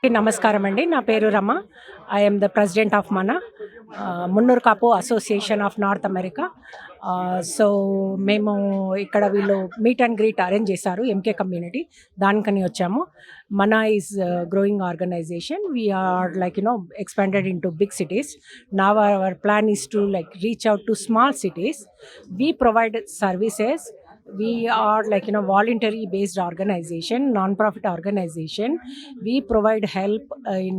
నమస్కారం అండి. నా పేరు Rama. I am the president of Munnuru Kapu association of north America. So మేము ఇక్కడ వీళ్ళు మీట్ అండ్ గ్రీట్ అరేంజ్ చేశారు ఎంకే కమ్యూనిటీ, దానికని వచ్చాము. Is growing organization. We are expanded into big cities. Now our plan is to reach out to small cities. We provide services. We are voluntary based organization, non-profit organization. We provide help in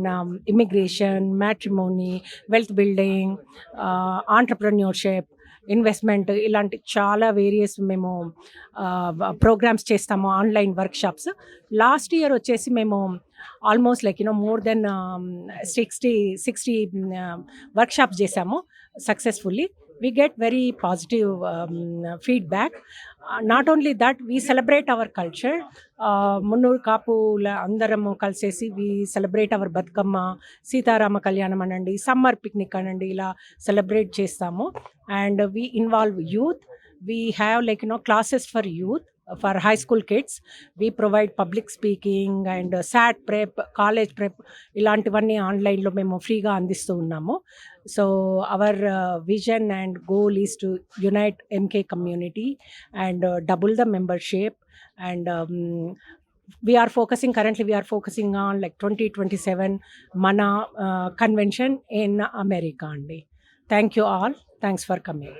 immigration, matrimony, wealth building, entrepreneurship, investment, ఇలాంటి చాలా various మేము programmes చేస్తాము. Online workshops last year వచ్చేసి మేము almost more than 60 workshops చేసాము successfully. We get very positive feedback. Not only that, we celebrate our culture. మున్నూరు కాపుల అందరము కలిసేసి we celebrate our Bathukamma, Sitarama కళ్యాణం అనండి, సమ్మర్ పిక్నిక్ అనండి, ఇలా సెలబ్రేట్ చేస్తాము. And we involve youth. We have classes for youth, for high school kids. We provide public speaking and SAT prep, college prep, ఇలాంటివన్నీ ఆన్లైన్లో మేము ఫ్రీగా అందిస్తూ ఉన్నాము. So our vision and goal is to unite MK community and double the membership. And currently we are focusing on 2027 Mana convention in America. Thank you all. Thanks for coming.